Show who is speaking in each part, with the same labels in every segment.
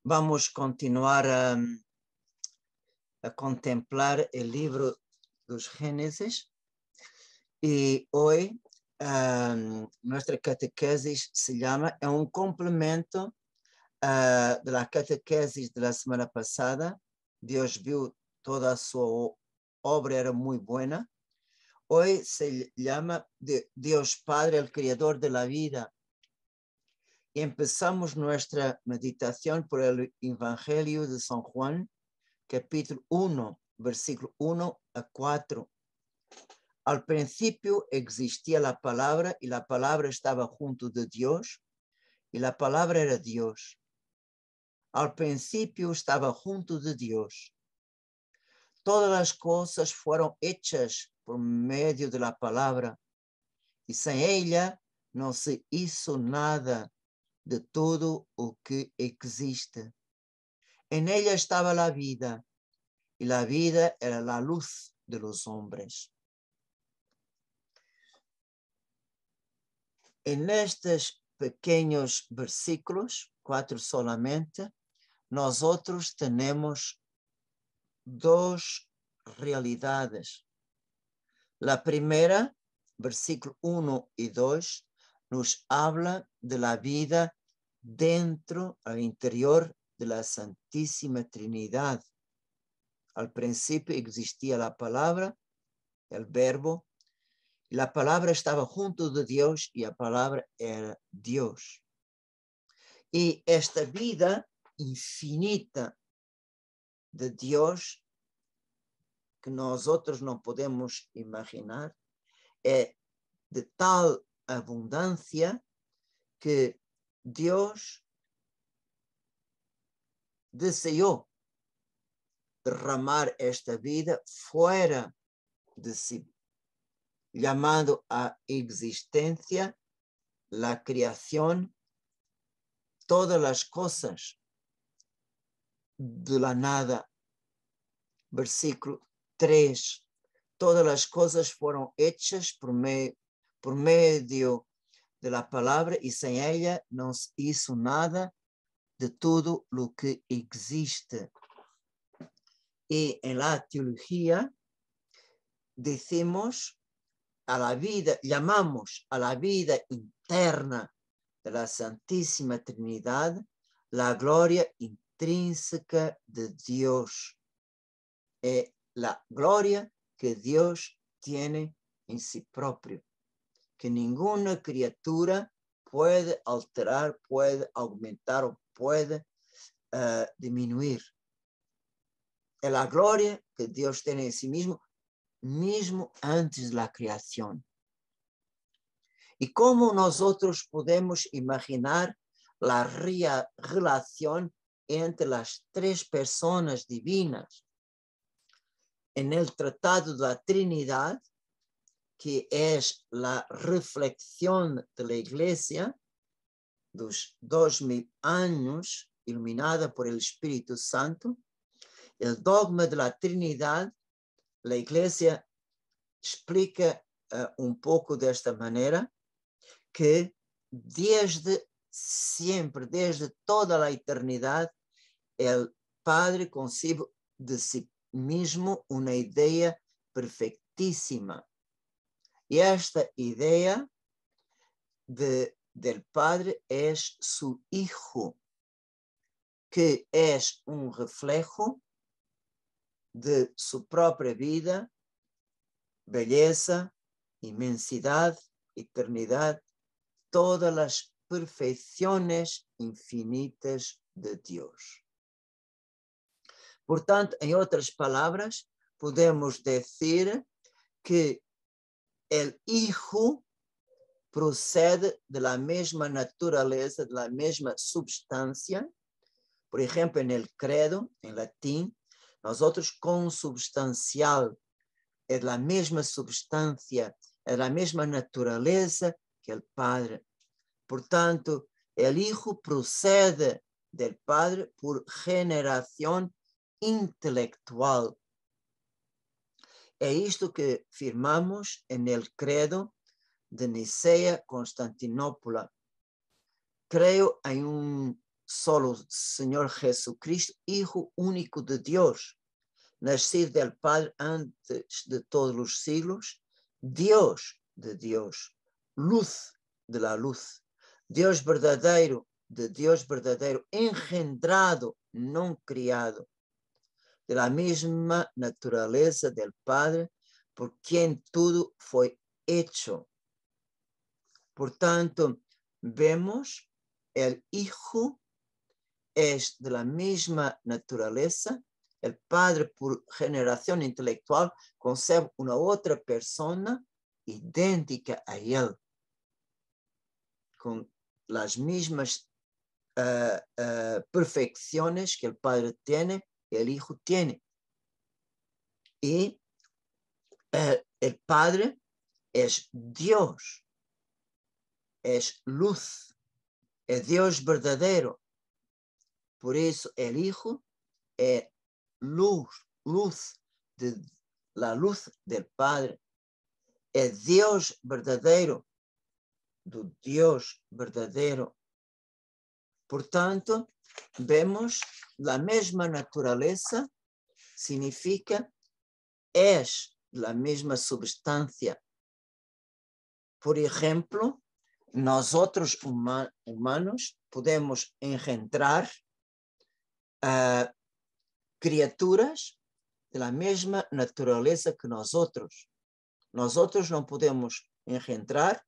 Speaker 1: Vamos continuar a contemplar el libro dos Génesis y hoy nuestra catequesis se llama, es un complemento de la catequesis de la semana pasada. Dios vio toda su obra, era muy buena. Hoy se llama Dios Padre, el Creador de la vida. Y empezamos nuestra meditación por el Evangelio de San Juan, capítulo 1, versículo 1 a 4. Al principio existía la palabra y la palabra estaba junto de Dios y la palabra era Dios. Al principio estaba junto de Dios. Todas las cosas fueron hechas por medio de la palabra y sin ella no se hizo nada de todo o que existe. En ella estaba la vida y la vida era la luz de los hombres. En estos pequeños versículos, 4 solamente, nosotros tenemos dos realidades. La primera, versículo 1 y 2, nos habla de la vida dentro, al interior de la Santísima Trinidad. Al principio existía la palabra, el verbo, y la palabra estaba junto de Dios y la palabra era Dios. Y esta vida infinita de Dios que nosotros no podemos imaginar es de tal abundancia que Dios deseó derramar esta vida fuera de sí, llamando a existencia la creación, todas las cosas de la nada. Versículo 3. Todas las cosas fueron hechas por medio de la palabra y sin ella no hizo nada de todo lo que existe. Y en la teología decimos a la vida, llamamos a la vida interna de la Santísima Trinidad la gloria intrínseca de Dios. La gloria que Dios tiene en sí propio, que ninguna criatura puede alterar, puede aumentar o puede disminuir. Es la gloria que Dios tiene en sí mismo antes de la creación. ¿Y cómo nosotros podemos imaginar la relación entre las tres personas divinas? En el Tratado de la Trinidad, que es la reflexión de la Iglesia, dos 2000 años, iluminada por el Espíritu Santo, el dogma de la Trinidad, la Iglesia explica un poco de esta manera, que desde siempre, desde toda la eternidad, el Padre concibe de sí mismo una idea perfectísima. Y esta idea del Padre es su Hijo, que es un reflejo de su propia vida, belleza, inmensidad, eternidad, todas las perfecciones infinitas de Dios. Por tanto, en otras palabras, podemos decir que el Hijo procede de la misma naturaleza, de la misma substancia. Por ejemplo, en el credo, en latín, nosotros consubstancial es la misma substancia, es la misma naturaleza que el Padre. Por tanto, el Hijo procede del Padre por generación intelectual. É isto que firmamos en el credo de Nicea, Constantinopla. Creo en un solo Señor Jesucristo, Hijo único de Dios, nacido del Padre antes de todos los siglos, Dios de Dios, luz de la luz, Dios verdadero de Dios verdadero, engendrado, no criado, de la misma naturaleza del Padre, por quien todo fue hecho. Por tanto, vemos el Hijo es de la misma naturaleza, el Padre por generación intelectual concebe una otra persona idéntica a él, con las mismas perfecciones que el Padre tiene, el Hijo tiene. Y el Padre es Dios, es luz, es Dios verdadero. Por eso el Hijo es luz de la luz del Padre, es Dios verdadero, do Dios verdadero. Por tanto, vemos la misma naturaleza, significa es la misma substancia. Por ejemplo, nosotros humanos podemos engendrar criaturas de la misma naturaleza que nosotros. Nosotros no podemos engendrar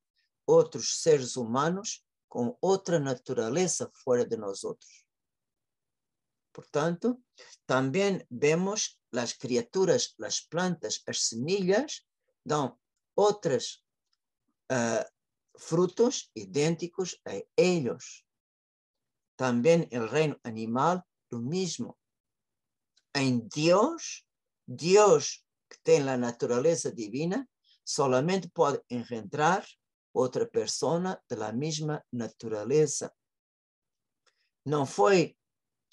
Speaker 1: otros seres humanos con otra naturaleza fuera de nosotros. Por tanto, también vemos las criaturas, las plantas, las semillas, dan otros frutos idénticos a ellos. También el reino animal, lo mismo. En Dios, Dios que tiene la naturaleza divina, solamente puede engendrar otra persona de la misma naturaleza. No fue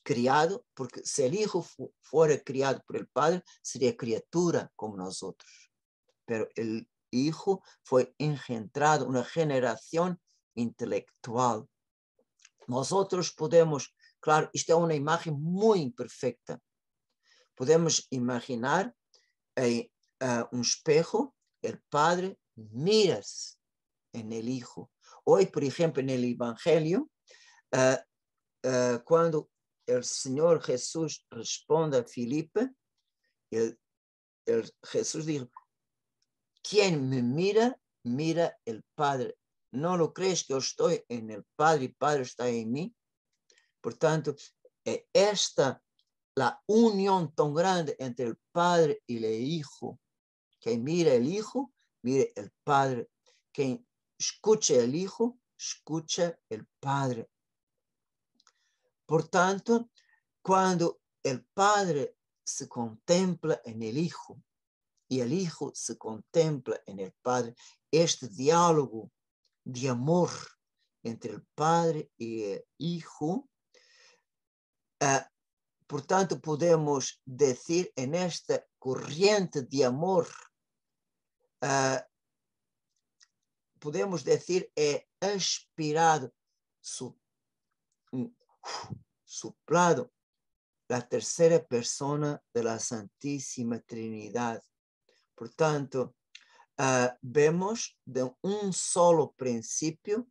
Speaker 1: criado, porque si el Hijo fuera criado por el Padre, sería criatura como nosotros. Pero el Hijo fue engendrado, una generación intelectual. Nosotros podemos, claro, esta es una imagen muy imperfecta. Podemos imaginar un espejo, el Padre mira-se en el Hijo. Hoy, por ejemplo, en el Evangelio, cuando el Señor Jesús responde a Filipe, Jesús dijo, quien me mira, mira el Padre. ¿No lo crees que yo estoy en el Padre y el Padre está en mí? Por tanto, esta la unión tan grande entre el Padre y el Hijo, que mira el Hijo, mire el Padre, quien escucha el Hijo, escucha el Padre. Por tanto, cuando el Padre se contempla en el Hijo y el Hijo se contempla en el Padre, este diálogo de amor entre el Padre y el Hijo, por tanto, podemos decir en esta corriente de amor, podemos decir aspirado, soplado, la tercera persona de la Santísima Trinidad. Por tanto, vemos de un solo principio,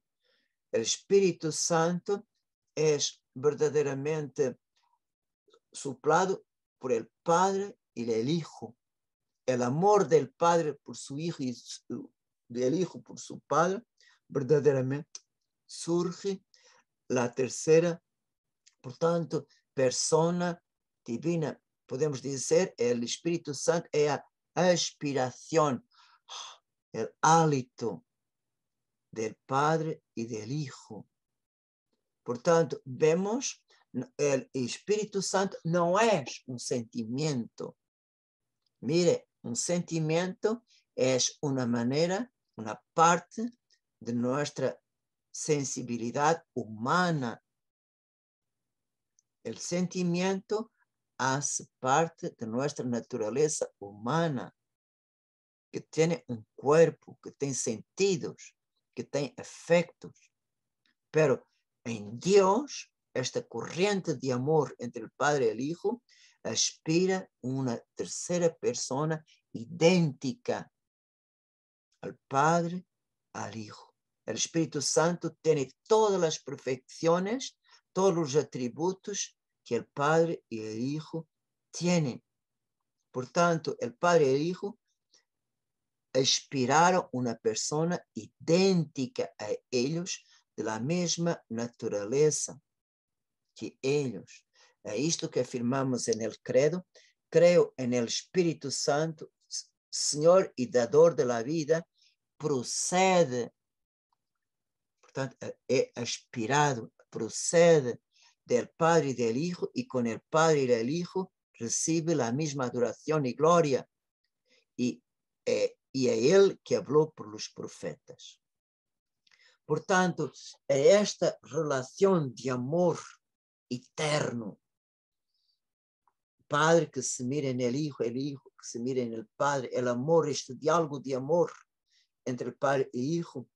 Speaker 1: el Espíritu Santo es verdaderamente soplado por el Padre y el Hijo. El amor del Padre por su Hijo y del Hijo por su Padre, verdaderamente surge la tercera, por tanto, persona divina. Podemos decir, el Espíritu Santo es la aspiración, el hálito del Padre y del Hijo. Por tanto, vemos, el Espíritu Santo no es un sentimiento. Mire, un sentimiento es una manera, una parte de nuestra sensibilidad humana. El sentimiento hace parte de nuestra naturaleza humana, que tiene un cuerpo, que tiene sentidos, que tiene efectos. Pero en Dios esta corriente de amor entre el Padre y el Hijo, aspira una tercera persona idéntica al Padre, al Hijo. El Espíritu Santo tiene todas las perfecciones, todos los atributos que el Padre y el Hijo tienen. Por tanto, el Padre y el Hijo aspiraron una persona idéntica a ellos, de la misma naturaleza que ellos. É isto que afirmamos en el credo. Creo en el Espíritu Santo, Señor y dador de la vida, procede, portanto, é aspirado, procede del Padre y del Hijo, y con el Padre y el Hijo recibe la misma adoración y gloria. Y é Él que habló por los profetas. Portanto, é esta relação de amor eterno. Padre que se mira en el Hijo que se mira en el Padre, el amor, este diálogo de amor entre el Padre y Hijo,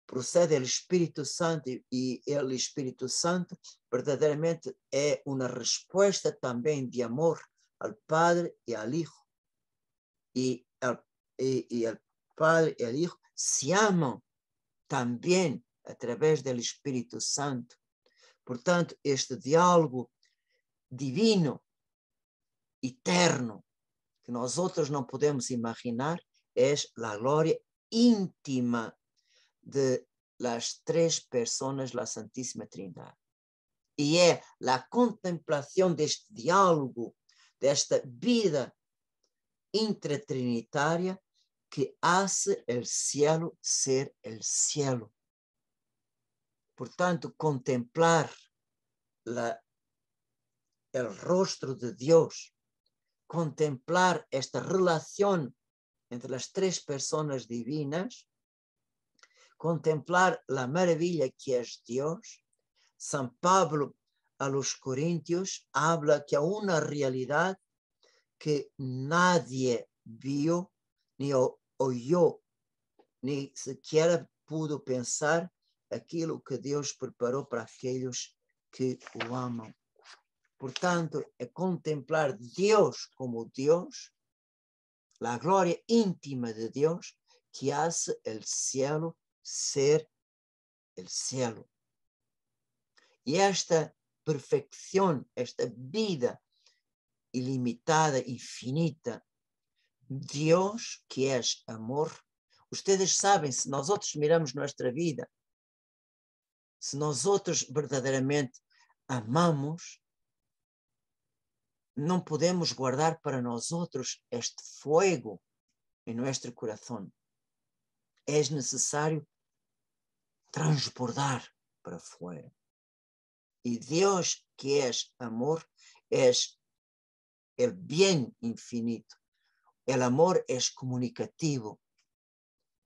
Speaker 1: procede del Espíritu Santo, y el Espíritu Santo verdaderamente es una respuesta también de amor al Padre y al Hijo. Y el Padre y el Hijo se aman también a través del Espíritu Santo. Por tanto, este diálogo divino, eterno, que nosotros no podemos imaginar, es la gloria íntima de las tres personas, la Santísima Trinidad. Y es la contemplación de este diálogo, de esta vida intratrinitaria, que hace el cielo ser el cielo. Por tanto, contemplar el rostro de Dios, contemplar esta relación entre las tres personas divinas, contemplar la maravilla que es Dios. San Pablo a los Corintios habla que hay una realidad que nadie vio, ni oyó, ni siquiera pudo pensar, aquilo que Dios preparó para aquellos que o aman. Por tanto, é contemplar Dios como Dios, la gloria íntima de Dios, que hace el cielo ser el cielo. Y esta perfección, esta vida ilimitada, infinita, Dios que es amor. Ustedes saben, si nosotros miramos nuestra vida, si nosotros verdaderamente amamos, no podemos guardar para nosotros este fuego en nuestro corazón. Es necesario transbordar para afuera. Y Dios, que es amor, es el bien infinito. El amor es comunicativo.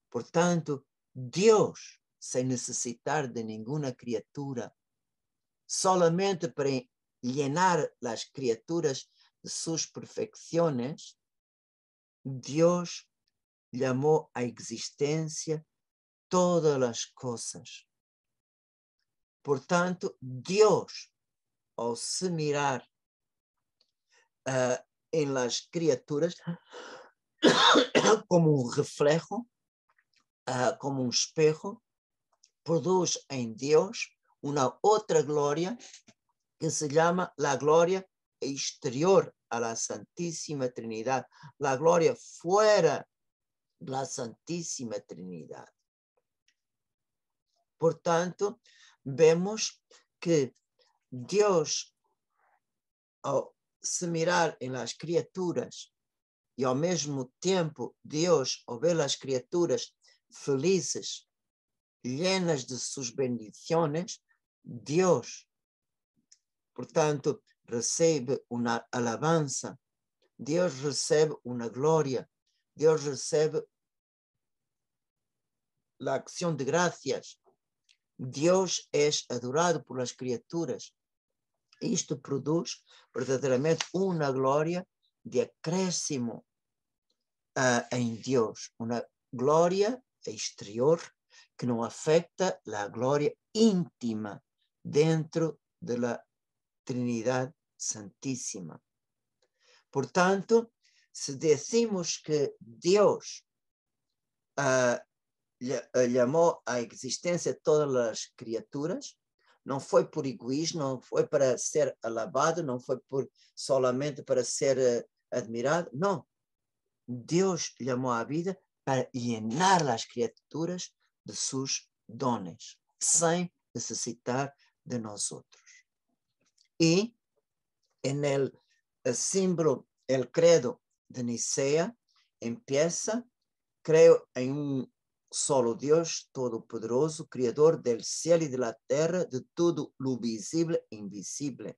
Speaker 1: Por tanto, Dios, sin necesitar de ninguna criatura, solamente para llenar las criaturas de sus perfecciones, Dios llamó a existencia todas las cosas. Por tanto, Dios, al se mirar en las criaturas como un reflejo, como un espejo, produce en Dios una otra gloria que se llama la gloria exterior a la Santísima Trinidad, la gloria fuera de la Santísima Trinidad. Por tanto, vemos que Dios, al se mirar en las criaturas, y al mismo tiempo Dios, al ver las criaturas felices, llenas de sus bendiciones, Dios, por tanto, recibe una alabanza, Dios recibe una gloria, Dios recibe la acción de gracias. Dios es adorado por las criaturas. Isto produce verdaderamente una gloria de acréscimo en Dios, una gloria exterior que no afecta la gloria íntima dentro de la Trinidad Santísima. Por tanto, si decimos que Dios llamó a existencia todas las criaturas, no fue por egoísmo, no fue para ser alabado, no fue solamente para ser admirado, no. Dios llamó a vida para llenar las criaturas de sus dones, sin necesitar de nosotros. Y en el símbolo, el credo de Nicea, empieza: creo en un solo Dios todopoderoso, creador del cielo y de la tierra, de todo lo visible e invisible.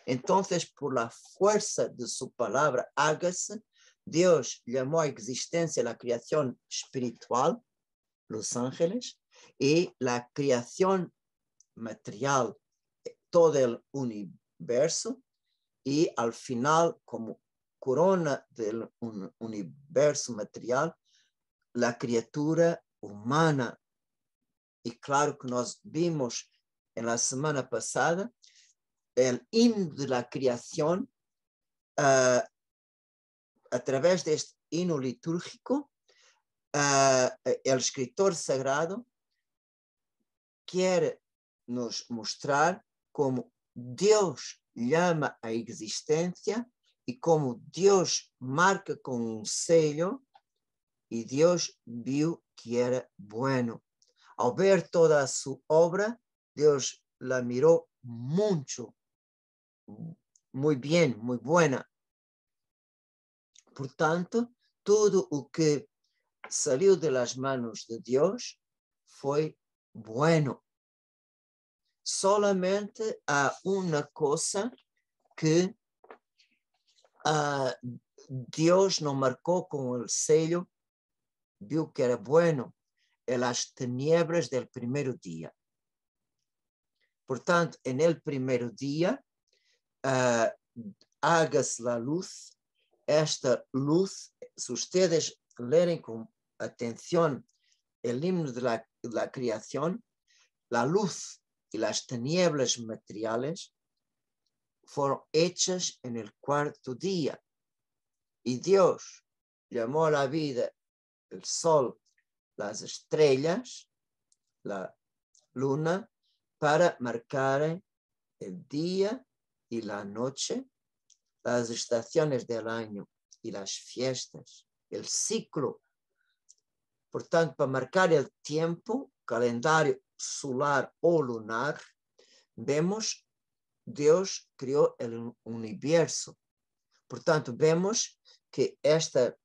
Speaker 1: Entonces, por la fuerza de su palabra, hágase, Dios llamó a existencia la creación espiritual, los ángeles, y la creación material, todo el universo, y al final, como corona del universo material, la criatura humana. Y claro que nos vimos en la semana pasada el himno de la creación. A través de este himno litúrgico, el escritor sagrado quiere nos mostrar cómo Dios llama a existencia y cómo Dios marca con un sello, y Dios vio que era bueno. Al ver toda su obra, Dios la miró mucho, muy bien, muy buena. Por tanto, todo lo que salió de las manos de Dios fue bueno. Solamente hay una cosa que Dios no marcó con el sello, vio que era bueno, en las tinieblas del primer día. Por tanto, en el primer día, hágase la luz. Esta luz, si ustedes leen con atención el himno de la creación, la luz y las tinieblas materiales fueron hechas en el cuarto día. Y Dios llamó a la vida el sol, las estrellas, la luna, para marcar el día y la noche, las estaciones del año y las fiestas, el ciclo. Por tanto, para marcar el tiempo, calendario solar o lunar, vemos Dios creó el universo. Por tanto, vemos que esta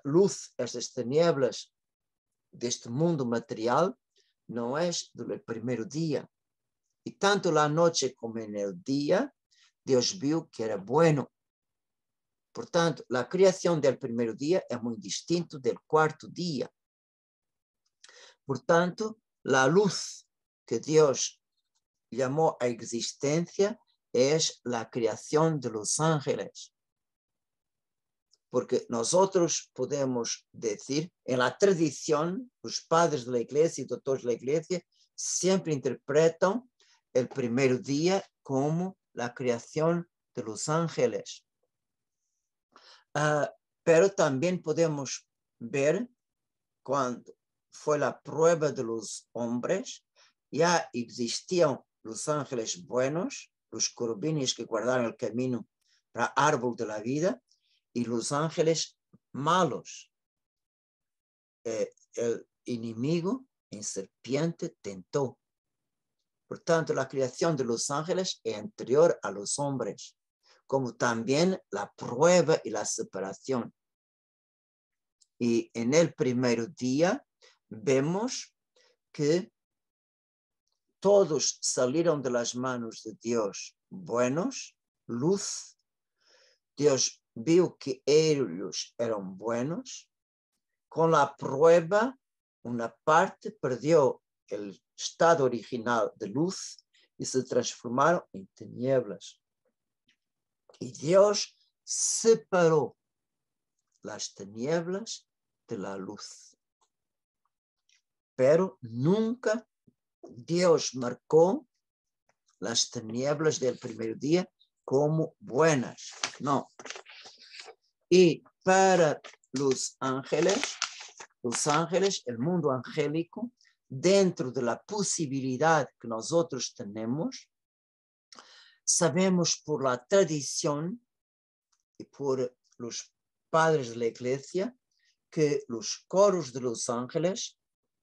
Speaker 1: luz, estas tinieblas de este mundo material no es del primer día. Y tanto la noche como en el día, Dios vio que era bueno. Por tanto, la creación del primer día es muy distinto del cuarto día. Por tanto, la luz que Dios llamó a existencia es la creación de los ángeles. Porque nosotros podemos decir, en la tradición, los padres de la iglesia y doctores de la iglesia siempre interpretan el primer día como la creación de los ángeles. Pero también podemos ver cuando fue la prueba de los hombres, ya existían los ángeles buenos, los querubines que guardaron el camino para el árbol de la vida, y los ángeles malos. El enemigo en serpiente tentó. Por tanto, la creación de los ángeles es anterior a los hombres, como también la prueba y la separación. Y en el primer día vemos que todos salieron de las manos de Dios buenos, luz. Dios vio que ellos eran buenos. Con la prueba, una parte perdió el estado original de luz y se transformaron en tinieblas. Y Dios separó las tinieblas de la luz. Pero nunca Dios marcó las tinieblas del primer día como buenas. No. Y para los ángeles, el mundo angélico, dentro de la posibilidad que nosotros tenemos, sabemos por la tradición y por los padres de la iglesia que los coros de los ángeles,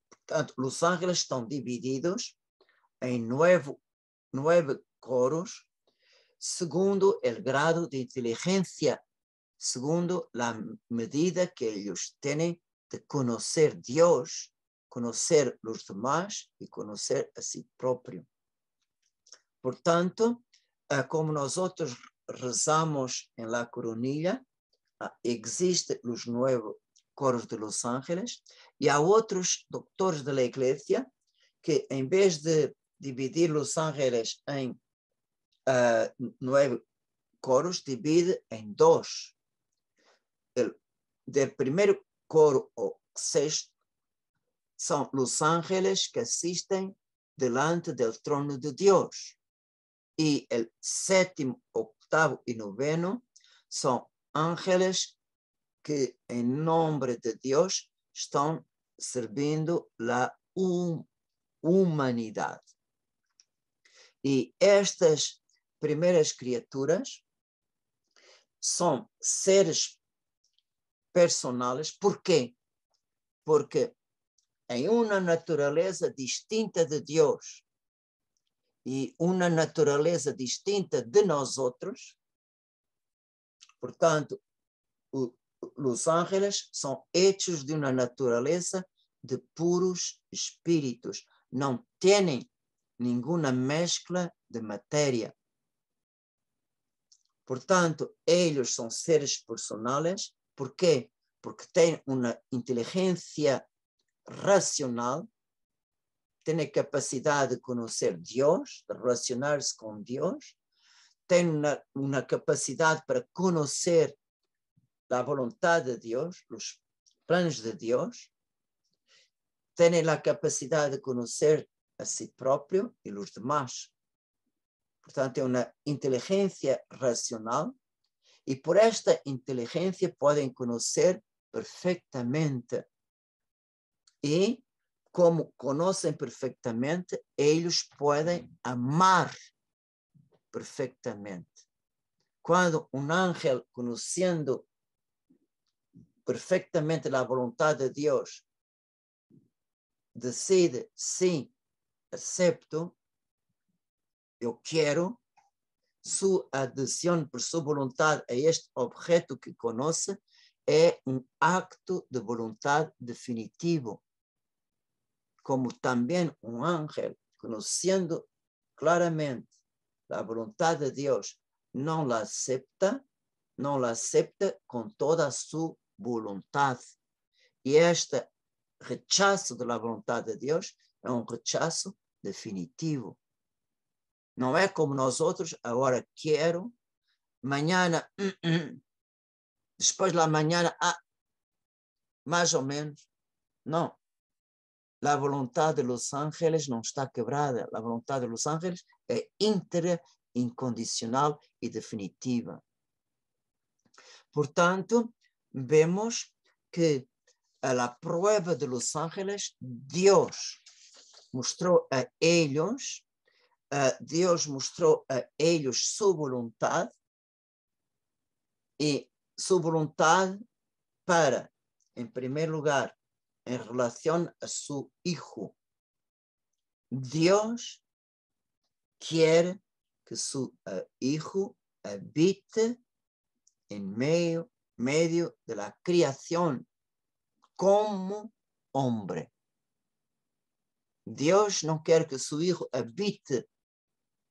Speaker 1: portanto, los ángeles estão divididos em 9 coros, segundo el grado de inteligencia, segundo la medida que ellos tienen de conocer Dios, conocer los demás y conocer a sí propio. Por tanto, como nosotros rezamos en la coronilla, existen los 9 coros de los ángeles y hay otros doctores de la iglesia que en vez de dividir los ángeles en 9 coros, divide en 2. Del primer coro o sexto son los ángeles que asisten delante del trono de Dios. Y el séptimo, octavo y noveno son ángeles que en nombre de Dios están sirviendo la humanidad. Y estas primeras criaturas son seres personales. ¿Por qué? Porque hay una naturaleza distinta de Dios y una naturaleza distinta de nosotros. Por tanto, los ángeles son hechos de una naturaleza de puros espíritus. No tienen ninguna mezcla de materia. Por tanto, ellos son seres personales. ¿Por qué? Porque tienen una inteligencia racional, tienen capacidad de conocer Dios, de relacionarse con Dios, tienen una capacidad para conocer la voluntad de Dios, los planes de Dios, tienen la capacidad de conocer a sí propio y los demás. Por tanto, una inteligencia racional y por esta inteligencia pueden conocer perfectamente. Y como conocen perfectamente, ellos pueden amar perfectamente. Cuando un ángel, conociendo perfectamente la voluntad de Dios, decide, sí, acepto, yo quiero, su adhesión por su voluntad a este objeto que conoce es un acto de voluntad definitivo. Como también un ángel, conociendo claramente la voluntad de Dios, no la acepta con toda su voluntad. Y este rechazo de la voluntad de Dios es un rechazo definitivo. No es como nosotros, ahora quiero, mañana, después de la mañana, más o menos. No. La voluntad de los ángeles no está quebrada. La voluntad de los ángeles es íntegra, incondicional y definitiva. Por tanto, vemos que a la prueba de los ángeles, Dios mostró a ellos su voluntad y su voluntad para, en primer lugar, en relación a su Hijo. Dios quiere que su Hijo habite en medio de la creación como hombre. Dios no quiere que su Hijo habite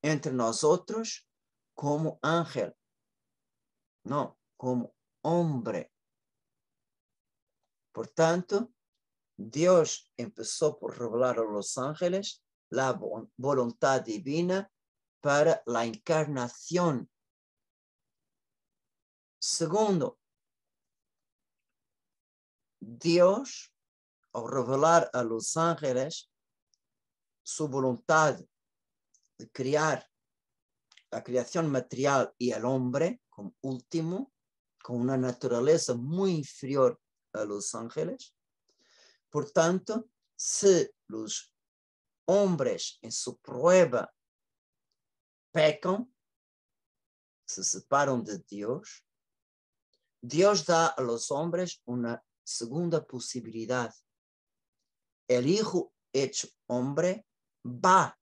Speaker 1: entre nosotros como ángel, no, como hombre. Por tanto, Dios empezó por revelar a los ángeles la voluntad divina para la encarnación. Segundo, Dios, al revelar a los ángeles su voluntad de crear la creación material y el hombre como último, con una naturaleza muy inferior a los ángeles. Por tanto, si los hombres en su prueba pecan, se separan de Dios, Dios da a los hombres una segunda posibilidad. El Hijo hecho hombre va a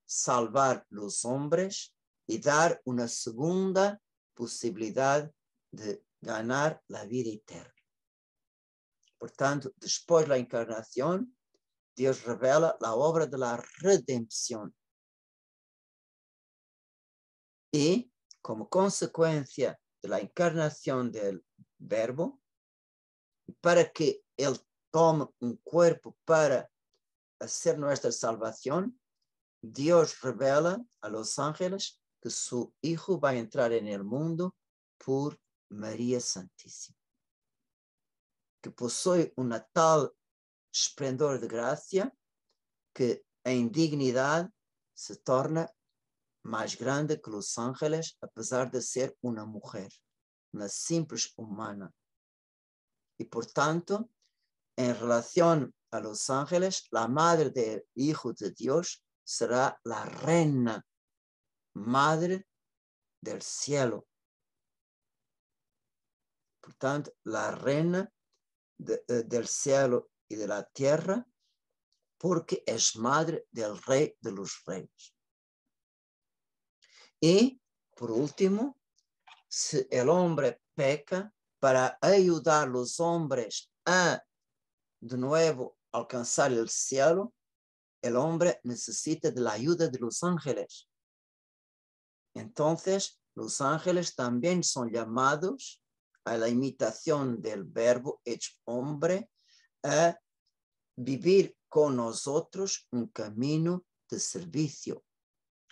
Speaker 1: salvar los hombres y dar una segunda posibilidad de ganar la vida eterna. Por tanto, después de la encarnación, Dios revela la obra de la redención. Y como consecuencia de la encarnación del Verbo, para que Él tome un cuerpo para hacer nuestra salvación, Dios revela a los ángeles que su Hijo va a entrar en el mundo por María Santísima, que posee una tal esplendor de gracia que en dignidad se torna más grande que los ángeles, a pesar de ser una mujer, una simple humana. Y por tanto, en relación a los ángeles, la madre del Hijo de Dios será la reina, madre del cielo. Por tanto, la reina del cielo y de la tierra, porque es madre del Rey de los Reyes. Y, por último, si el hombre peca, para ayudar a los hombres a de nuevo alcanzar el cielo, el hombre necesita de la ayuda de los ángeles. Entonces, los ángeles también son llamados a la imitación del Verbo hecho hombre, a vivir con nosotros un camino de servicio.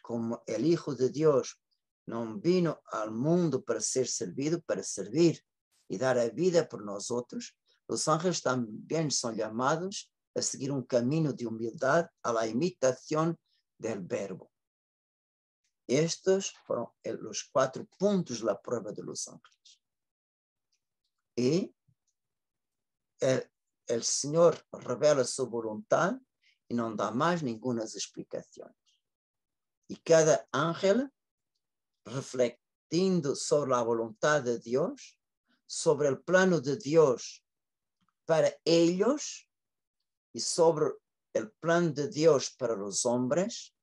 Speaker 1: Como el Hijo de Dios no vino al mundo para ser servido, para servir y dar la vida por nosotros, los ángeles también son llamados a seguir un camino de humildad a la imitación del Verbo. Estos fueron los 4 puntos de la prueba de los ángeles. Y el Señor revela su voluntad y no da más ninguna explicación. Y cada ángel, refletiendo sobre la voluntad de Dios, sobre el plano de Dios para ellos y sobre el plan de Dios para los hombres,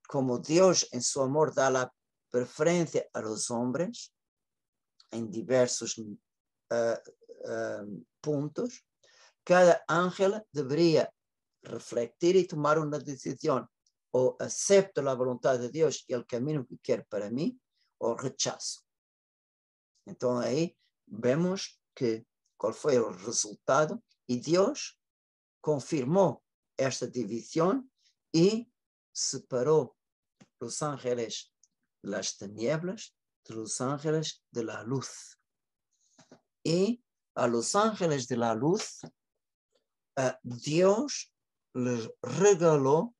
Speaker 1: como Dios en su amor da la preferencia a los hombres en diversos puntos, cada ángel debería refletir y tomar una decisión: o acepto la voluntad de Dios y el camino que quiere para mí, o rechazo. Entonces ahí vemos cuál fue el resultado, y Dios confirmó esta división y separó los ángeles de las tinieblas de los ángeles de la luz. Y a los ángeles de la luz, Dios les regaló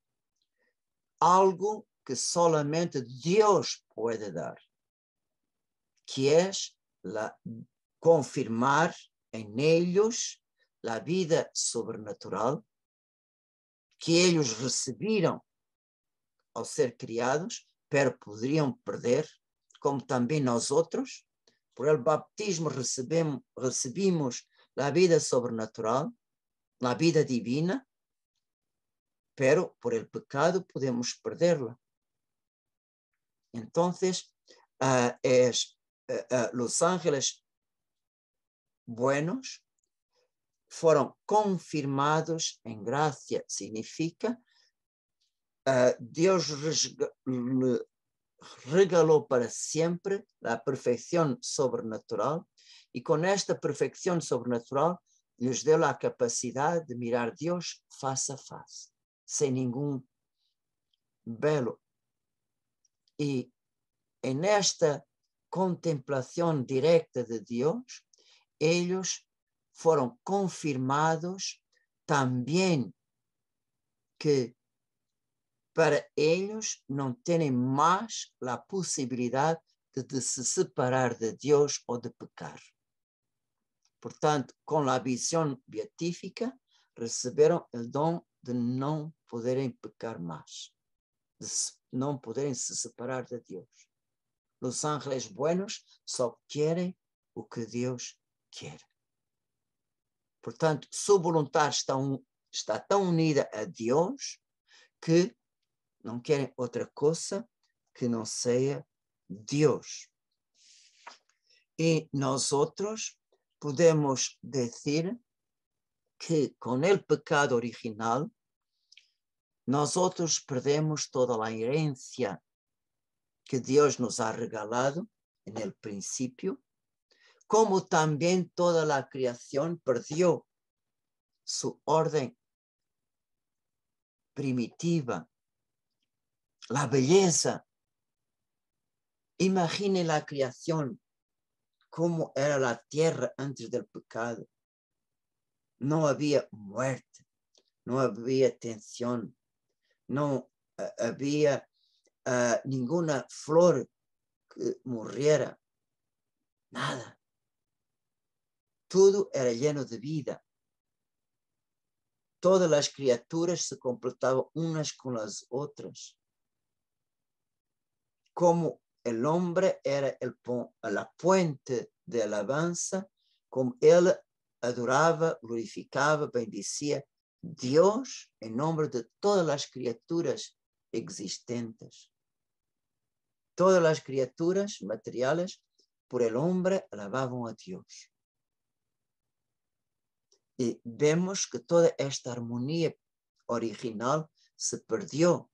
Speaker 1: algo que solamente Dios puede dar, que es confirmar en ellos la vida sobrenatural que ellos recibieron al ser criados, pero podrían perder, como también nosotros. Por el bautismo recibimos la vida sobrenatural, la vida divina, pero por el pecado podemos perderla. Entonces, los ángeles buenos fueron confirmados en gracia. Significa, Dios regaló para siempre la perfección sobrenatural, y con esta perfección sobrenatural les dio la capacidad de mirar a Dios face a face, sin ningún velo. Y en esta contemplación directa de Dios, ellos fueron confirmados también que para ellos no tienen más la posibilidad de se separar de Dios o de pecar. Portanto, com a visão beatífica, receberam o dom de não poderem pecar mais, de não poderem se separar de Deus. Os ángeles buenos só querem o que Deus quer. Portanto, sua vontade está tão unida a Deus que não querem outra coisa que não seja Deus. E nós outros podemos dizer que com o pecado original, nós outros perdemos toda a herência que Deus nos ha regalado no princípio, como também toda a criação perdeu sua ordem primitiva, a beleza. Imagine a criação, como era a terra antes do pecado. Não havia muerte, não havia tensão, não havia nenhuma flor que morrera, nada. Tudo era lleno de vida. Todas as criaturas se completavam unas com as outras. Como el hombre era la puente de alabanza, como ele adorava, glorificava, bendicia Deus em nome de todas as criaturas existentes. Todas as criaturas materiais, por el hombre, alabavam a Deus. E vemos que toda esta harmonia original se perdeu.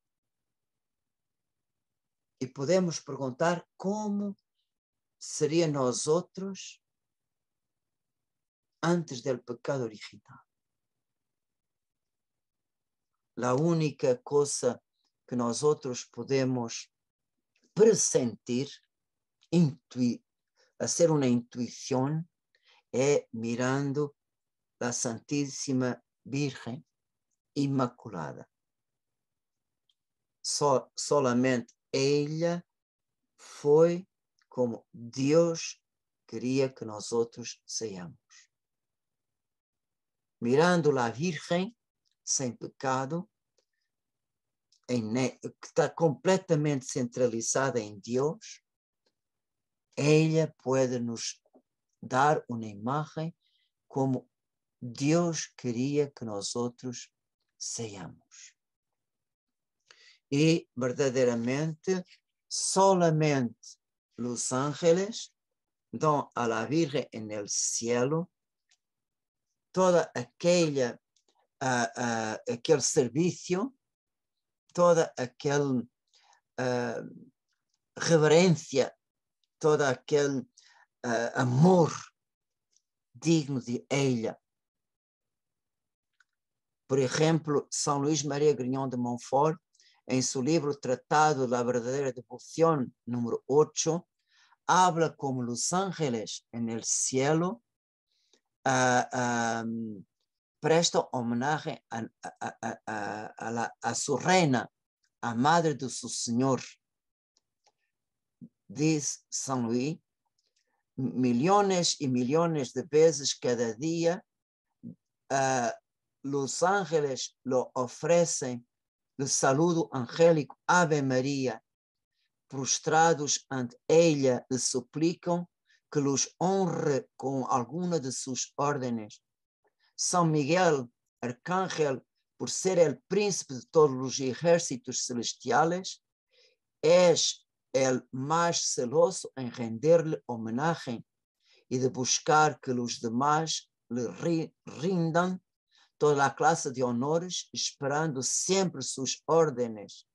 Speaker 1: E podemos perguntar como seria nós outros antes do pecado original. A única coisa que nós outros podemos pressentir, hacer uma intuição, é mirando a Santíssima Virgem Imaculada. Solamente ela foi como Deus queria que nós outros sejamos. Mirando a Virgem sem pecado, que está completamente centralizada em Deus, ela pode nos dar uma imagem como Deus queria que nós outros sejamos. E, verdadeiramente, solamente os ángeles dão a la Virgen en el cielo toda aquele serviço, toda aquela reverência, todo aquele amor digno de ela. Por exemplo, São Luís Maria Grignon de Montfort, em seu livro Tratado da Verdadeira Devoção, número 8, habla como os ángeles en el cielo prestam homenagem a sua reina, a madre de seu Senhor. Diz São Luís, milhões e milhões de vezes cada dia, os ángeles lo oferecem o saludo angélico Ave Maria, prostrados ante ela, lhe suplicam que los honre com alguma de suas ordens. São Miguel, arcángel, por ser el príncipe de todos os ejércitos celestiales, es el mais celoso em render-lhe homenagem e de buscar que os demais lhe rindam toda a classe de honores, esperando sempre suas ordens,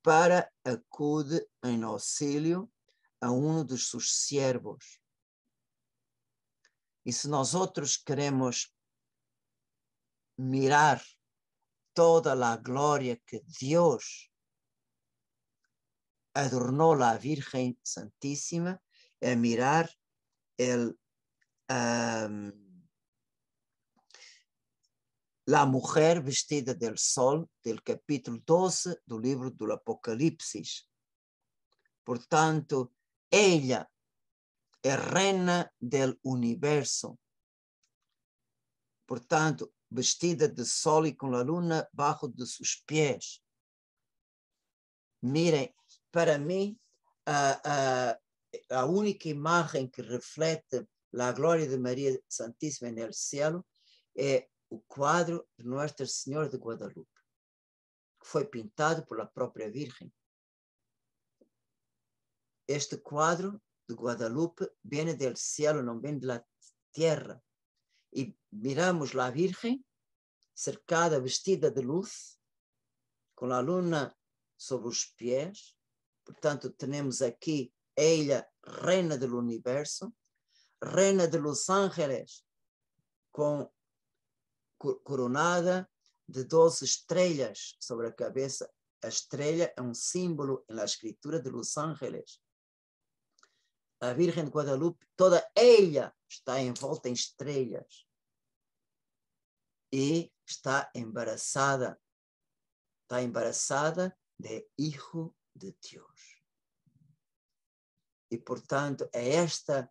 Speaker 1: para acude em auxílio a um dos seus servos. E se nós outros queremos mirar toda a glória que Deus adornou a Virgem Santíssima, é mirar la mujer vestida del sol del capítulo 12 do livro do Apocalipse. Portanto, ella é reina del universo. Portanto, vestida de sol e com a luna bajo de seus pés. Mirem, para mim, a única imagem que reflete a glória de Maria Santíssima no cielo é o quadro de Nuestra Senhora de Guadalupe, que foi pintado pela própria Virgem. Este quadro de Guadalupe viene del cielo, não vem de la tierra. E miramos a Virgem cercada, vestida de luz, com a luna sobre os pés. Portanto, temos aqui ela, reina do universo, reina de los ángeles, coronada de 12 estrelas sobre a cabeça. A estrela é símbolo na escritura de los ángeles. A Virgem de Guadalupe, toda ela está envolta em estrelas e está embaraçada de Hijo de Deus. E, portanto, é esta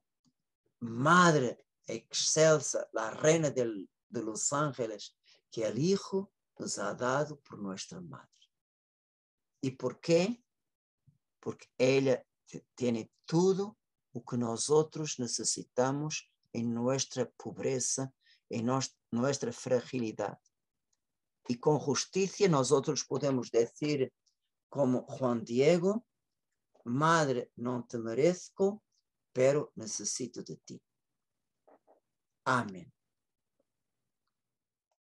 Speaker 1: Madre excelsa, a Reina de los Ángeles, que el Hijo nos ha dado por nuestra Madre. ¿Y por qué? Porque ella tiene tudo o que nosotros necesitamos en nuestra pobreza, en nuestra fragilidad. Y con justicia nosotros podemos decir, como Juan Diego, Madre, no te merezco, pero necesito de ti. Amén.